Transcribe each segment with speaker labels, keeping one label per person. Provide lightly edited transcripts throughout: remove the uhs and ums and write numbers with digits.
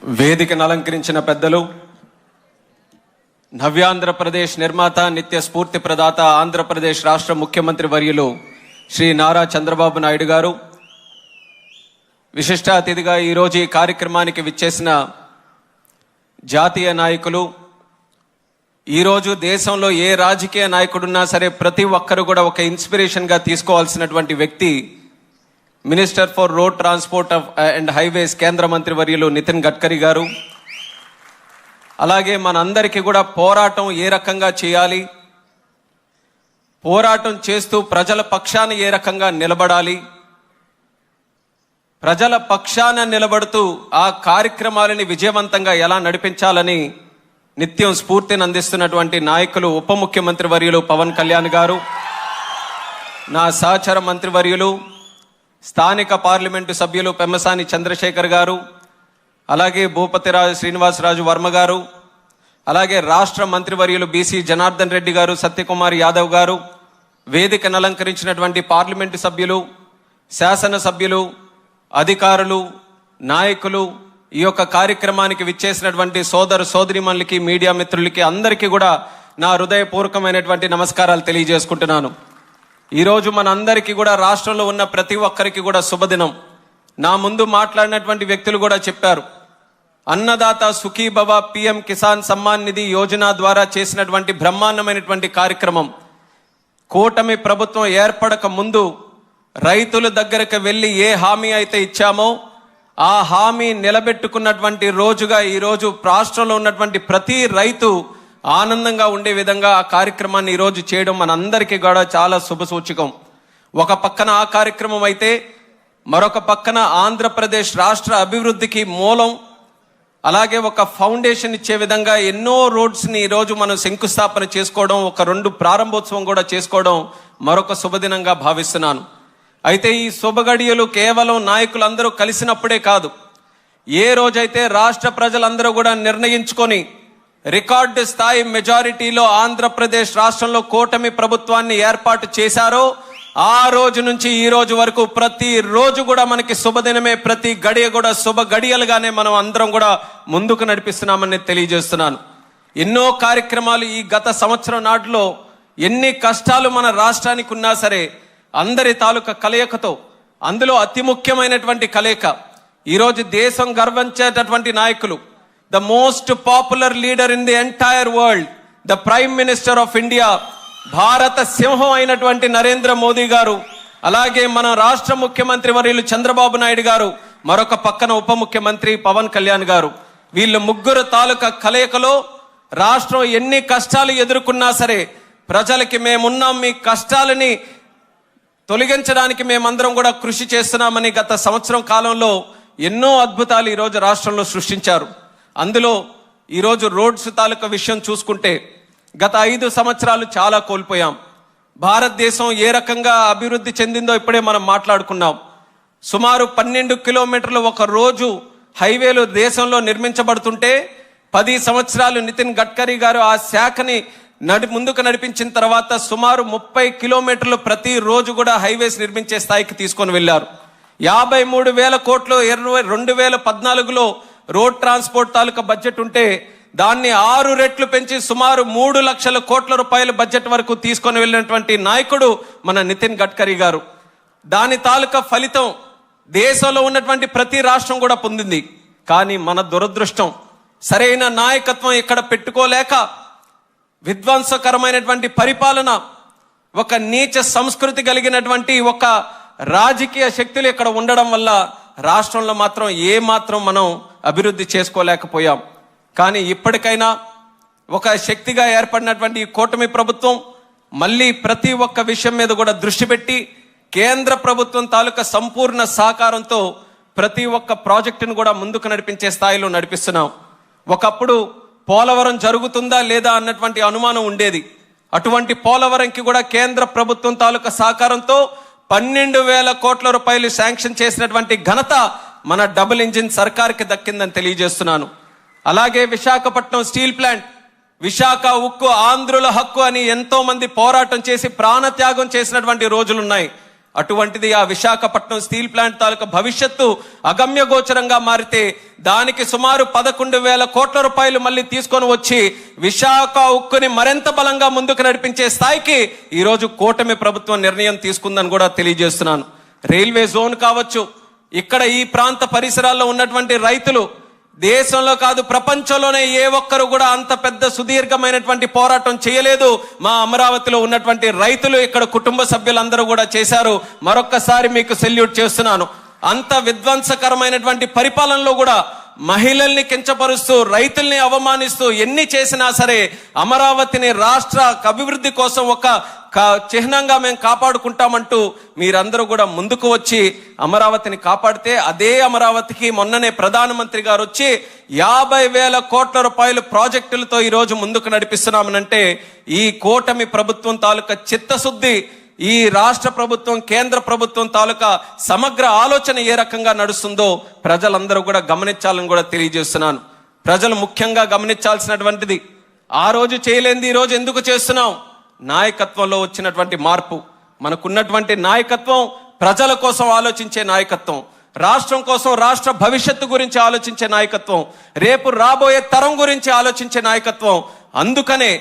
Speaker 1: వేదికను అలంకరించిన పెద్దలు, నవ్యాంధ్రప్రదేశ్ నిర్మాత, నిత్య స్ఫూర్తి ప్రదాత, ఆంధ్రప్రదేశ్ రాష్ట్ర ముఖ్యమంత్రి వర్యులు శ్రీ నారా చంద్రబాబు నాయుడు గారు, విశిష్ట అతిథిగా ఈరోజు ఈ కార్యక్రమానికి విచ్చేసిన జాతీయ నాయకులు, ఈరోజు దేశంలో ఏ రాజకీయ నాయకుడున్నా సరే ప్రతి ఒక్కరు కూడా ఒక ఇన్స్పిరేషన్గా తీసుకోవాల్సినటువంటి వ్యక్తి minister for road transport and highways కేంద్ర మంత్రి వర్యులు నితిన్ గడ్కరీ గారు. అలాగే మనందరికీ కూడా పోరాటం ఏ రకంగా చేయాలి, పోరాటం చేస్తూ ప్రజల పక్షాన ఏ రకంగా నిలబడాలి, ప్రజల పక్షాన నిలబడుతూ ఆ కార్యక్రమాలని విజయవంతంగా ఎలా నడిపించాలని నిత్యం స్ఫూర్తిని అందిస్తున్నటువంటి నాయకులు ఉప ముఖ్యమంత్రి వర్యులు పవన్ కళ్యాణ్ గారు, నా సహచర మంత్రివర్యులు స్థానిక పార్లమెంటు సభ్యులు పెమ్మసాని చంద్రశేఖర్ గారు, అలాగే భూపతిరాజు శ్రీనివాసరాజు వర్మ గారు, అలాగే రాష్ట్ర మంత్రివర్యులు బీసీ జనార్దన్ రెడ్డి గారు, సత్యకుమార్ యాదవ్ గారు, వేదికను అలంకరించినటువంటి పార్లమెంటు సభ్యులు, శాసనసభ్యులు, అధికారులు, నాయకులు, ఈ యొక్క కార్యక్రమానికి విచ్చేసినటువంటి సోదరు సోదరిమణులకి, మీడియా మిత్రులకి అందరికీ కూడా నా హృదయపూర్వకమైనటువంటి నమస్కారాలు తెలియజేసుకుంటున్నాను. ఈరోజు మనందరికీ కూడా రాష్ట్రంలో ఉన్న ప్రతి ఒక్కరికి కూడా శుభదినం. నా ముందు మాట్లాడినటువంటి వ్యక్తులు కూడా చెప్పారు, అన్నదాత సుఖీభవ, పిఎం కిసాన్ సమ్మాన్ నిధి యోజన ద్వారా చేసినటువంటి బ్రహ్మాండమైనటువంటి కార్యక్రమం. కూటమి ప్రభుత్వం ఏర్పడక ముందు రైతుల దగ్గరకు వెళ్ళి ఏ హామీ అయితే ఇచ్చామో ఆ హామీ నిలబెట్టుకున్నటువంటి రోజుగా ఈరోజు రాష్ట్రంలో ఉన్నటువంటి ప్రతి రైతు ఆనందంగా ఉండే విధంగా ఆ కార్యక్రమాన్ని ఈరోజు చేయడం మనందరికీ కూడా చాలా శుభసూచకం. ఒక పక్కన ఆ కార్యక్రమం అయితే మరొక పక్కన ఆంధ్రప్రదేశ్ రాష్ట్ర అభివృద్ధికి మూలం, అలాగే ఒక ఫౌండేషన్ ఇచ్చే విధంగా ఎన్నో రోడ్స్ని ఈరోజు మనం శంకుస్థాపన చేసుకోవడం, ఒక 2 ప్రారంభోత్సవం కూడా చేసుకోవడం మరొక శుభదినంగా భావిస్తున్నాను. అయితే ఈ శుభగడియలు కేవలం నాయకులందరూ కలిసినప్పుడే కాదు, ఏ రోజైతే రాష్ట్ర ప్రజలందరూ కూడా నిర్ణయించుకొని రికార్డు స్థాయి మెజారిటీలో ఆంధ్రప్రదేశ్ రాష్ట్రంలో కూటమి ప్రభుత్వాన్ని ఏర్పాటు చేశారో ఆ రోజు నుంచి ఈ రోజు వరకు ప్రతి రోజు కూడా మనకి శుభదినమే, ప్రతి గడియ కూడా శుభ గడియలుగానే మనం అందరం కూడా ముందుకు నడిపిస్తున్నామని తెలియజేస్తున్నాను. ఎన్నో కార్యక్రమాలు ఈ గత సంవత్సరం నాటిలో ఎన్ని కష్టాలు మన రాష్ట్రానికి ఉన్నా సరే అందరి తాలూకా కలయికతో, అందులో అతి ముఖ్యమైనటువంటి కలయిక ఈరోజు దేశం గర్వించేటటువంటి నాయకులు, the most popular leader in the entire world, the prime minister of India, భారత సింహం అయినటువంటి నరేంద్ర మోదీ గారు, అలాగే మన రాష్ట్ర ముఖ్యమంత్రి వర్యులు చంద్రబాబు నాయుడు గారు, మరొక పక్కన ఉప ముఖ్యమంత్రి పవన్ కళ్యాణ్ గారు, వీళ్ళు ముగ్గురు తాలూకా కలయికలో రాష్ట్రం ఎన్ని కష్టాలు ఎదుర్కొన్నా సరే ప్రజలకి మేమున్నాం, మీ కష్టాలని తొలగించడానికి మేమందరం కూడా కృషి చేస్తున్నామని గత సంవత్సరం కాలంలో ఎన్నో అద్భుతాలు ఈరోజు రాష్ట్రంలో సృష్టించారు. అందులో ఈరోజు రోడ్స్ తాలూకా విషయం చూసుకుంటే గత 5 సంవత్సరాలు చాలా కోల్పోయాం. భారతదేశం ఏ రకంగా అభివృద్ధి చెందిందో ఇప్పుడే మనం మాట్లాడుకున్నాం. సుమారు 12 కిలోమీటర్లు ఒక రోజు హైవేలు దేశంలో నిర్మించబడుతుంటే 10 సంవత్సరాలు నితిన్ గడ్కరీ గారు ఆ శాఖని ముందుకు నడిపించిన తర్వాత సుమారు 30 కిలోమీటర్లు ప్రతి రోజు కూడా హైవేస్ నిర్మించే స్థాయికి తీసుకొని వెళ్ళారు. 53,000 కోట్లు 2014లో రోడ్ ట్రాన్స్పోర్ట్ తాలూకా బడ్జెట్ ఉంటే దాన్ని 6 రెట్లు పెంచి సుమారు 3 లక్షల కోట్ల రూపాయల బడ్జెట్ వరకు తీసుకొని వెళ్ళినటువంటి నాయకుడు మన నితిన్ గడ్కరీ గారు. దాని తాలూకా ఫలితం దేశంలో ఉన్నటువంటి ప్రతి రాష్ట్రం కూడా పొందింది. కానీ మన దురదృష్టం, సరైన నాయకత్వం ఇక్కడ పెట్టుకోలేక విధ్వంసకరమైనటువంటి పరిపాలన, ఒక నీచ సంస్కృతి కలిగినటువంటి ఒక రాజకీయ శక్తులు ఇక్కడ ఉండడం వల్ల రాష్ట్రంలో మాత్రం ఏమాత్రం మనం అభివృద్ధి చేసుకోలేకపోయాం. కానీ ఇప్పటికైనా ఒక శక్తిగా ఏర్పడినటువంటి ఈ కూటమి ప్రభుత్వం మళ్ళీ ప్రతి ఒక్క విషయం మీద కూడా దృష్టి పెట్టి కేంద్ర ప్రభుత్వం తాలూకా సంపూర్ణ సహకారంతో ప్రతి ఒక్క ప్రాజెక్టును కూడా ముందుకు నడిపించే స్థాయిలో నడిపిస్తున్నాం. ఒకప్పుడు పోలవరం జరుగుతుందా లేదా అన్నటువంటి అనుమానం ఉండేది. అటువంటి పోలవరంకి కూడా కేంద్ర ప్రభుత్వం తాలూకా సహకారంతో 12,000 కోట్ల రూపాయలు శాంక్షన్ చేసినటువంటి ఘనత మన డబుల్ ఇంజిన్ సర్కార్కి దక్కిందని తెలియజేస్తున్నాను. అలాగే విశాఖపట్నం స్టీల్ ప్లాంట్, విశాఖ ఉక్కు ఆంధ్రుల హక్కు అని ఎంతో మంది పోరాటం చేసి ప్రాణత్యాగం చేసినటువంటి రోజులున్నాయి. అటువంటిది ఆ విశాఖపట్నం స్టీల్ ప్లాంట్ తాలూకా భవిష్యత్తు అగమ్య గోచరంగా మారితే దానికి సుమారు 11,000 కోట్ల రూపాయలు మళ్ళీ తీసుకొని వచ్చి విశాఖ ఉక్కుని మరింత బలంగా ముందుకు నడిపించే స్థాయికి ఈరోజు కూటమి ప్రభుత్వం నిర్ణయం తీసుకుందని కూడా తెలియజేస్తున్నాను. రైల్వే జోన్ కావచ్చు, ఇక్కడ ఈ ప్రాంత పరిసరాల్లో ఉన్నటువంటి రైతులు దేశంలో కాదు ప్రపంచంలోనే ఏ ఒక్కరు కూడా అంత పెద్ద సుదీర్ఘమైనటువంటి పోరాటం చేయలేదు. మా అమరావతిలో ఉన్నటువంటి రైతులు, ఇక్కడ కుటుంబ సభ్యులందరూ కూడా చేశారు. మరొక్కసారి మీకు సెల్యూట్ చేస్తున్నాను. అంత విధ్వంసకరమైనటువంటి పరిపాలనలో కూడా మహిళల్ని కించపరుస్తూ, రైతుల్ని అవమానిస్తూ ఎన్ని చేసినా సరే అమరావతిని రాష్ట్ర అభివృద్ధి కోసం ఒక చిహ్నంగా మేము కాపాడుకుంటామంటూ మీరందరూ కూడా ముందుకు వచ్చి అమరావతిని కాపాడితే, అదే అమరావతికి మొన్ననే ప్రధానమంత్రి గారు వచ్చి 50,000 కోట్ల రూపాయలు ప్రాజెక్టులతో ఈరోజు ముందుకు నడిపిస్తున్నామనంటే ఈ కూటమి ప్రభుత్వం తాలూకా చిత్తశుద్ధి, ఈ రాష్ట్ర ప్రభుత్వం కేంద్ర ప్రభుత్వం తాలూకా సమగ్ర ఆలోచన ఏ రకంగా నడుస్తుందో ప్రజలందరూ కూడా గమనించాలని కూడా తెలియజేస్తున్నాను. ప్రజలు ముఖ్యంగా గమనించాల్సినటువంటిది, ఆ రోజు చేయలేంది ఈ రోజు ఎందుకు చేస్తున్నాం? నాయకత్వంలో వచ్చినటువంటి మార్పు. మనకున్నటువంటి నాయకత్వం ప్రజల కోసం ఆలోచించే నాయకత్వం, రాష్ట్రం కోసం, రాష్ట్ర భవిష్యత్తు గురించి ఆలోచించే నాయకత్వం, రేపు రాబోయే తరం గురించి ఆలోచించే నాయకత్వం. అందుకనే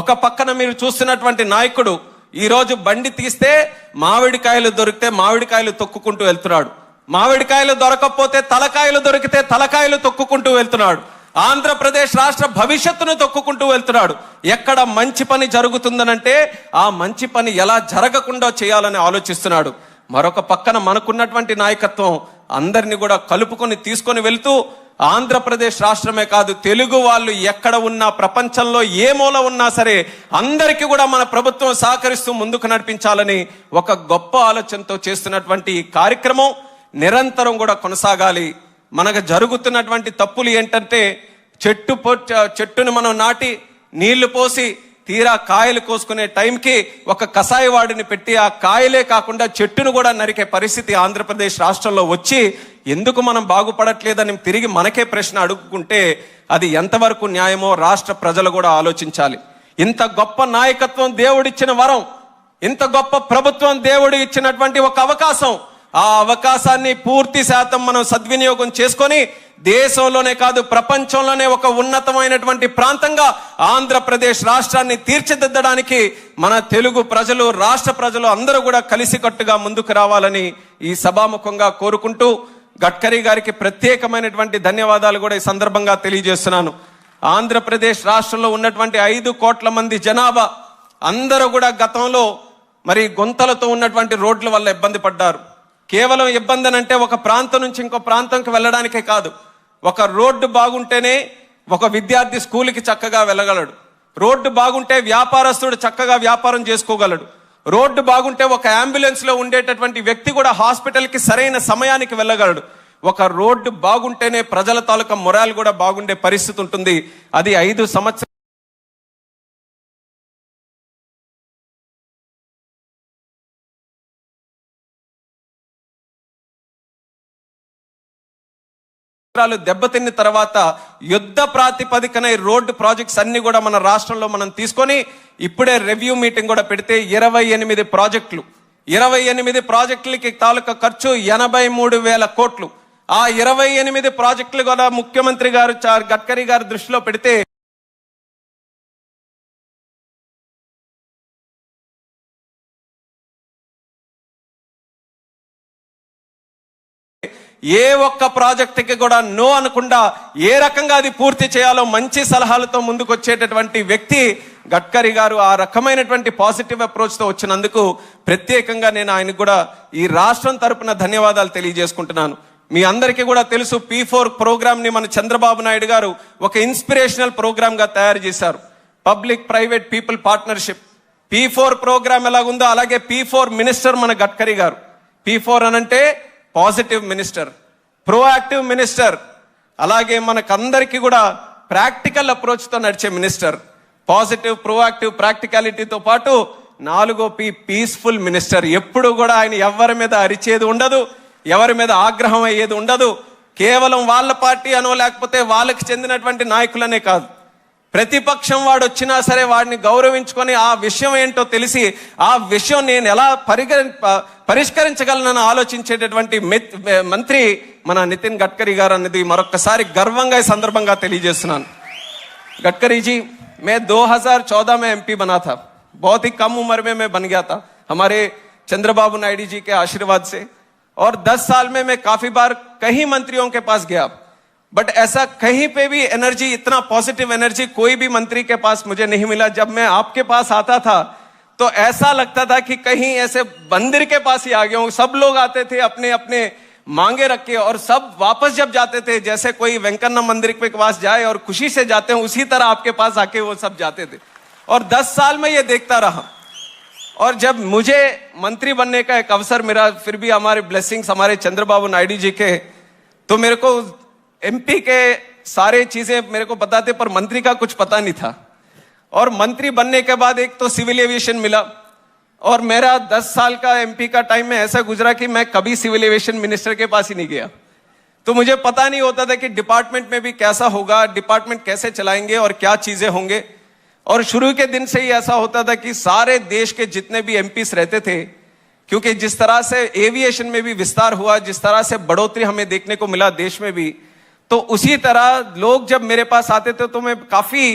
Speaker 1: ఒక పక్కన మీరు చూస్తున్నటువంటి నాయకుడు ఈరోజు బండి తీస్తే మామిడికాయలు దొరికితే మామిడికాయలు తొక్కుకుంటూ వెళ్తున్నాడు, మామిడికాయలు దొరకకపోతే తలకాయలు దొరికితే తలకాయలు తొక్కుకుంటూ వెళ్తున్నాడు. ఆంధ్రప్రదేశ్ రాష్ట్ర భవిష్యత్తును తొక్కుకుంటూ వెళ్తున్నాడు. ఎక్కడ మంచి పని జరుగుతుందనంటే ఆ మంచి పని ఎలా జరగకుండా చేయాలని ఆలోచిస్తున్నాడు. మరొక పక్కన మనకున్నటువంటి నాయకత్వం అందరినీ కూడా కలుపుకొని తీసుకొని వెళ్తూ ఆంధ్రప్రదేశ్ రాష్ట్రమే కాదు, తెలుగు వాళ్ళు ఎక్కడ ఉన్నా, ప్రపంచంలో ఏ మూల ఉన్నా సరే అందరికీ కూడా మన ప్రభుత్వం సహకరిస్తూ ముందుకు నడిపించాలని ఒక గొప్ప ఆలోచనతో చేస్తున్నటువంటి ఈ కార్యక్రమం నిరంతరం కూడా కొనసాగాలి. మనకు జరుగుతున్నటువంటి తప్పులు ఏంటంటే చెట్టుని మనం నాటి నీళ్లు పోసి తీరా కాయలు కోసుకునే టైంకి ఒక కషాయవాడిని పెట్టి ఆ కాయలే కాకుండా చెట్టును కూడా నరికే పరిస్థితి ఆంధ్రప్రదేశ్ రాష్ట్రంలో వచ్చి ఎందుకు మనం బాగుపడట్లేదని తిరిగి మనకే ప్రశ్న అడుగుకుంటే అది ఎంతవరకు న్యాయమో రాష్ట్ర ప్రజలు కూడా ఆలోచించాలి. ఇంత గొప్ప నాయకత్వం దేవుడిచ్చిన వరం, ఇంత గొప్ప ప్రభుత్వం దేవుడు ఇచ్చినటువంటి ఒక అవకాశం, ఆ అవకాశాన్ని పూర్తి శాతం మనం సద్వినియోగం చేసుకొని దేశంలోనే కాదు ప్రపంచంలోనే ఒక ఉన్నతమైనటువంటి ప్రాంతంగా ఆంధ్రప్రదేశ్ రాష్ట్రాన్ని తీర్చిదిద్దడానికి మన తెలుగు ప్రజలు, రాష్ట్ర ప్రజలు అందరూ కూడా కలిసికట్టుగా ముందుకు రావాలని ఈ సభాముఖంగా కోరుకుంటూ గడ్కరీ గారికి ప్రత్యేకమైనటువంటి ధన్యవాదాలు కూడా ఈ సందర్భంగా తెలియజేస్తున్నాను. ఆంధ్రప్రదేశ్ రాష్ట్రంలో ఉన్నటువంటి 5 కోట్ల మంది జనాభా అందరూ కూడా గతంలో మరి గుంతలతో ఉన్నటువంటి రోడ్ల వల్ల ఇబ్బంది పడ్డారు. కేవలం ఇబ్బంది అంటే ఒక ప్రాంతం నుంచి ఇంకో ప్రాంతంకి వెళ్ళడానికే కాదు, ఒక రోడ్డు బాగుంటేనే ఒక విద్యార్థి స్కూల్కి చక్కగా వెళ్ళగలడు, రోడ్డు బాగుంటే వ్యాపారస్తుడు చక్కగా వ్యాపారం చేసుకోగలడు, రోడ్డు బాగుంటే ఒక అంబులెన్స్ లో ఉండేటటువంటి వ్యక్తి కూడా హాస్పిటల్కి సరైన సమయానికి వెళ్ళగలడు. ఒక రోడ్డు బాగుంటేనే ప్రజల తాలూకా మొరాల్ కూడా బాగుండే పరిస్థితి ఉంటుంది. అది 5 సంవత్సరాలు దెబ్బతిన్న తర్వాత యుద్ధ ప్రాతిపదికన రోడ్డు ప్రాజెక్ట్స్ అన్ని కూడా మన రాష్ట్రంలో మనం తీసుకొని ఇప్పుడే రివ్యూ మీటింగ్ కూడా పెడితే 28 ప్రాజెక్టులు, 28 ప్రాజెక్టులకి తాలూకా ఖర్చు 83,000 కోట్లు. ఆ 28 ప్రాజెక్టులు కూడా ముఖ్యమంత్రి గారు గడ్కరీ గారు దృష్టిలో పెడితే ఏ ఒక్క ప్రాజెక్టుకి కూడా నో అనకుండా ఏ రకంగా అది పూర్తి చేయాలో మంచి సలహాలతో ముందుకు వచ్చేటటువంటి వ్యక్తి గడ్కరీ గారు. ఆ రకమైనటువంటి పాజిటివ్ అప్రోచ్తో వచ్చినందుకు ప్రత్యేకంగా నేను ఆయనకు కూడా ఈ రాష్ట్రం తరపున ధన్యవాదాలు తెలియజేసుకుంటున్నాను. మీ అందరికీ కూడా తెలుసు, P4 ప్రోగ్రామ్ ని మన చంద్రబాబు నాయుడు గారు ఒక ఇన్స్పిరేషనల్ ప్రోగ్రామ్ గా తయారు చేశారు. Public private people partnership. P4 programme ఎలాగుందో అలాగే P4 మినిస్టర్ మన గడ్కరీ గారు. P4 అనంటే పాజిటివ్ మినిస్టర్, ప్రోయాక్టివ్ మినిస్టర్, అలాగే మనకందరికీ కూడా ప్రాక్టికల్ అప్రోచ్తో నడిచే మినిస్టర్. పాజిటివ్, ప్రోయాక్టివ్, ప్రాక్టికాలిటీతో పాటు 4వ P పీస్ఫుల్ మినిస్టర్. ఎప్పుడు కూడా ఆయన ఎవరి మీద అరిచేది ఉండదు, ఎవరి మీద ఆగ్రహం అయ్యేది ఉండదు. కేవలం వాళ్ళ పార్టీ అనో లేకపోతే వాళ్ళకి చెందినటువంటి నాయకులనే కాదు, ప్రతిపక్షం వాడు వచ్చినా సరే వాడిని గౌరవించుకొని ఆ విషయం ఏంటో తెలిసి ఆ విషయం నేను ఎలా పరిష్కరించగలనని ఆలోచించేటటువంటి మంత్రి మన నితిన్ గడ్కరీ గారు అన్నది మరొకసారి గర్వంగా ఈ సందర్భంగా తెలియజేస్తున్నాను. गडकरी जी, मैं 2014 में एमपी बना था. बहुत ही कम उम्र में मैं बन गया था हमारे चंद्रबाबू नायडू जी के आशीर्वाद से. और 10 साल में मैं काफी बार कई मंत्रियों के पास गया, बट ऐसा कहीं पे भी एनर्जी, इतना पॉजिटिव एनर्जी कोई भी मंत्री के पास मुझे नहीं मिला. जब मैं आपके पास आता था तो ऐसा लगता था कि कहीं ऐसे मंदिर के पास ही आ गया हूं. सब लोग आते थे अपने अपने मांगे रख के, और सब वापस जब जाते थे जैसे कोई वेंकन्ना मंदिर के पास जाए और खुशी से जाते हैं, उसी तरह आपके पास आके वो सब जाते थे. और 10 साल में ये देखता रहा. और जब मुझे मंत्री बनने का एक अवसर मिला, फिर भी हमारे ब्लेसिंग्स हमारे चंद्रबाबू नायडू जी के, तो मेरे को एमपी के सारे चीजें मेरे को पता थे, पर मंत्री का कुछ पता नहीं था. और मंत्री बनने के बाद एक तो सिविल एविएशन मिला, और मेरा 10 साल का एमपी का टाइम में ऐसा गुजरा कि मैं कभी सिविल एविएशन मिनिस्टर के पास ही नहीं गया. तो मुझे पता नहीं होता था कि डिपार्टमेंट में भी कैसा होगा, डिपार्टमेंट कैसे चलाएंगे और क्या चीजें होंगे. और शुरू के दिन से ही ऐसा होता था कि सारे देश के जितने भी एमपीस रहते थे, क्योंकि जिस तरह से एविएशन में भी विस्तार हुआ, जिस तरह से बढ़ोतरी हमें देखने को मिला देश में भी, तो उसी तरह लोग जब मेरे पास आते थे तो मैं काफी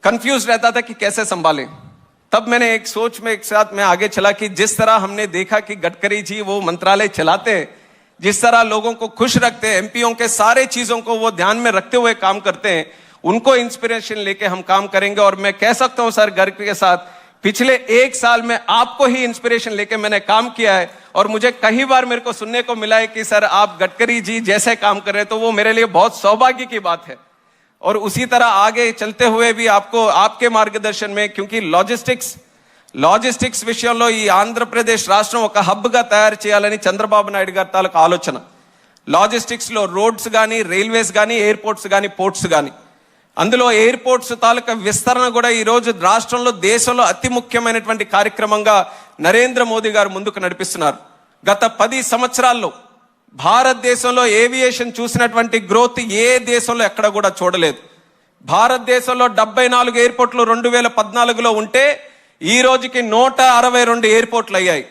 Speaker 1: कंफ्यूज रहता था कि कैसे संभालें. तब मैंने एक सोच में एक साथ मैं आगे चला कि जिस तरह हमने देखा कि गडकरी जी वो मंत्रालय चलाते हैं, जिस तरह लोगों को खुश रखते हैं, एमपीओ के सारे चीजों को वो ध्यान में रखते हुए काम करते हैं, उनको इंस्पिरेशन लेके हम काम करेंगे. और मैं कह सकता हूं सर गर्व के साथ, पिछले 1 साल में आपको ही इंस्पिरेशन लेके मैंने काम किया है. और मुझे कई बार मेरे को सुनने को मिला है कि सर आप गडकरी जी जैसे काम कर रहे हैं, तो वो मेरे लिए बहुत सौभाग्य की बात है. और उसी तरह आगे चलते हुए भी आपको आपके मार्गदर्शन में, क्योंकि లాజిస్టిక్స్ విషయంలో ఈ ఆంధ్రప్రదేశ్ రాష్ట్రం ఒక హబ్ గా తయారు చేయాలని చంద్రబాబు నాయుడు గారి తాలూకు ఆలోచన. లాజిస్టిక్స్ లో రోడ్స్ గానీ, రైల్వేస్ గానీ, ఎయిర్పోర్ట్స్ గానీ, పోర్ట్స్ గానీ, అందులో ఎయిర్పోర్ట్స్ తాలూకా విస్తరణ కూడా ఈ రోజు రాష్ట్రంలో, దేశంలో అతి ముఖ్యమైనటువంటి కార్యక్రమంగా నరేంద్ర మోదీ గారు ముందుకు నడిపిస్తున్నారు. గత 10 సంవత్సరాల్లో భారతదేశంలో ఏవియేషన్ చూసినటువంటి గ్రోత్ ఏ దేశంలో ఎక్కడ కూడా చూడలేదు. భారతదేశంలో 74 ఎయిర్పోర్ట్లు 2014లో ఉంటే ఈ రోజుకి 162 ఎయిర్పోర్ట్లు అయ్యాయి.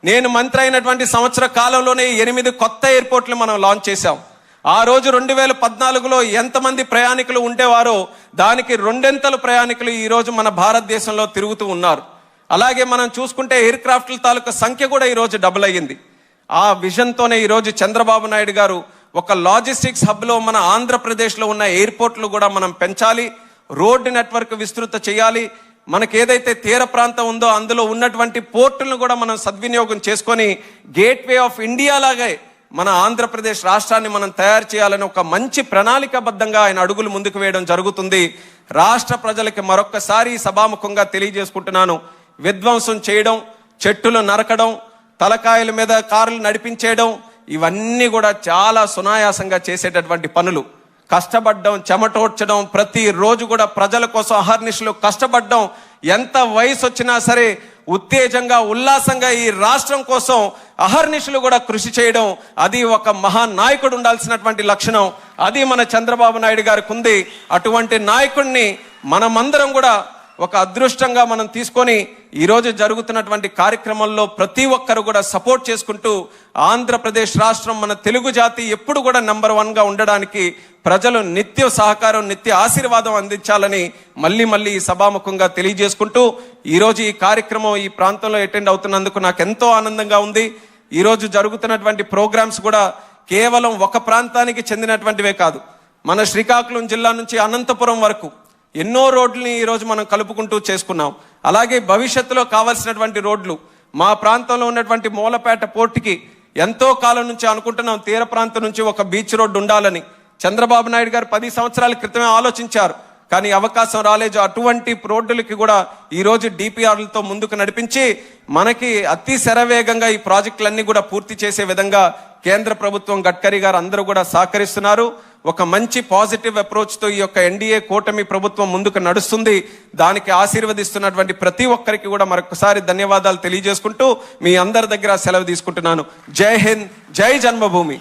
Speaker 1: నేను మంత్రి అయినటువంటి సంవత్సర కాలంలోనే 8 కొత్త ఎయిర్పోర్ట్లు మనం లాంచ్ చేశాం. ఆ రోజు 2014లో ఎంతమంది ప్రయాణికులు ఉండేవారో దానికి 2 ప్రయాణికులు ఈ రోజు మన భారతదేశంలో తిరుగుతూ ఉన్నారు. అలాగే మనం చూసుకుంటే ఎయిర్ క్రాఫ్ట్ల తాలూకా సంఖ్య కూడా ఈ రోజు డబుల్ అయ్యింది. ఆ విజన్తోనే ఈ రోజు చంద్రబాబు నాయుడు గారు ఒక లాజిస్టిక్స్ హబ్లో మన ఆంధ్రప్రదేశ్లో ఉన్న ఎయిర్పోర్ట్లు కూడా మనం పెంచాలి, రోడ్డు నెట్వర్క్ విస్తృత చేయాలి. మనకి ఏదైతే తీర ప్రాంతం ఉందో అందులో ఉన్నటువంటి పోర్టులను కూడా మనం సద్వినియోగం చేసుకొని గేట్వే ఆఫ్ ఇండియా లాగే మన ఆంధ్రప్రదేశ్ రాష్ట్రాన్ని మనం తయారు చేయాలని ఒక మంచి ప్రణాళికాబద్ధంగా ఆయన అడుగులు ముందుకు వేయడం జరుగుతుంది. రాష్ట్ర ప్రజలకి మరొక్కసారి సభాముఖంగా తెలియజేసుకుంటున్నాను, విధ్వంసం చేయడం, చెట్టులు నరకడం, తలకాయల మీద కార్లు నడిపించేయడం, ఇవన్నీ కూడా చాలా సునాయాసంగా చేసేటటువంటి పనులు. కష్టపడ్డం, చెమటోడ్చడం, ప్రతి రోజు కూడా ప్రజల కోసం అహర్నిశలు కష్టపడ్డం, ఎంత వయసు వచ్చినా సరే ఉత్తేజంగా, ఉల్లాసంగా ఈ రాష్ట్రం కోసం అహర్నిశలు కూడా కృషి చేయడం, అది ఒక మహానాయకుడు ఉండాల్సినటువంటి లక్షణం. అది మన చంద్రబాబు నాయుడు గారికి ఉంది. అటువంటి నాయకుడిని మనమందరం కూడా ఒక అదృష్టంగా మనం తీసుకొని ఈరోజు జరుగుతున్నటువంటి కార్యక్రమంలో ప్రతి ఒక్కరు కూడా సపోర్ట్ చేసుకుంటూ ఆంధ్రప్రదేశ్ రాష్ట్రం, మన తెలుగు జాతి ఎప్పుడు కూడా నంబర్ 1గా ఉండడానికి ప్రజలు నిత్య సహకారం, నిత్య ఆశీర్వాదం అందించాలని మళ్ళీ ఈ సభాముఖంగా తెలియజేసుకుంటూ ఈరోజు ఈ కార్యక్రమం ఈ ప్రాంతంలో అటెండ్ అవుతున్నందుకు నాకు ఎంతో ఆనందంగా ఉంది. ఈరోజు జరుగుతున్నటువంటి ప్రోగ్రామ్స్ కూడా కేవలం ఒక ప్రాంతానికి చెందినటువంటివే కాదు, మన శ్రీకాకుళం జిల్లా నుంచి అనంతపురం వరకు ఎన్నో రోడ్లని ఈరోజు మనం కలుపుకుంటూ చేసుకున్నాం. అలాగే భవిష్యత్తులో కావాల్సినటువంటి రోడ్లు, మా ప్రాంతంలో ఉన్నటువంటి మూలపేట పోర్టుకి ఎంతో కాలం నుంచి అనుకుంటున్నాం, తీర ప్రాంతం నుంచి ఒక బీచ్ రోడ్డు ఉండాలని. చంద్రబాబు నాయుడు గారు 10 సంవత్సరాల క్రితమే ఆలోచించారు, కానీ అవకాశం రాలేదు. అటువంటి రోడ్డులకి కూడా ఈరోజు డిపిఆర్లతో ముందుకు నడిపించి మనకి అతి శరవేగంగా ఈ ప్రాజెక్టులన్నీ కూడా పూర్తి చేసే విధంగా కేంద్ర ప్రభుత్వం, గడ్కరీ గారు అందరూ కూడా సహకరిస్తున్నారు. ఒక మంచి పాజిటివ్ అప్రోచ్తో ఈ యొక్క ఎన్డీఏ కూటమి ప్రభుత్వం ముందుకు నడుస్తుంది. దానికి ఆశీర్వదిస్తున్నటువంటి ప్రతి ఒక్కరికి కూడా మరొకసారి ధన్యవాదాలు తెలియజేసుకుంటూ మీ అందరి దగ్గర సెలవు తీసుకుంటున్నాను. జై హింద్, జై జన్మభూమి.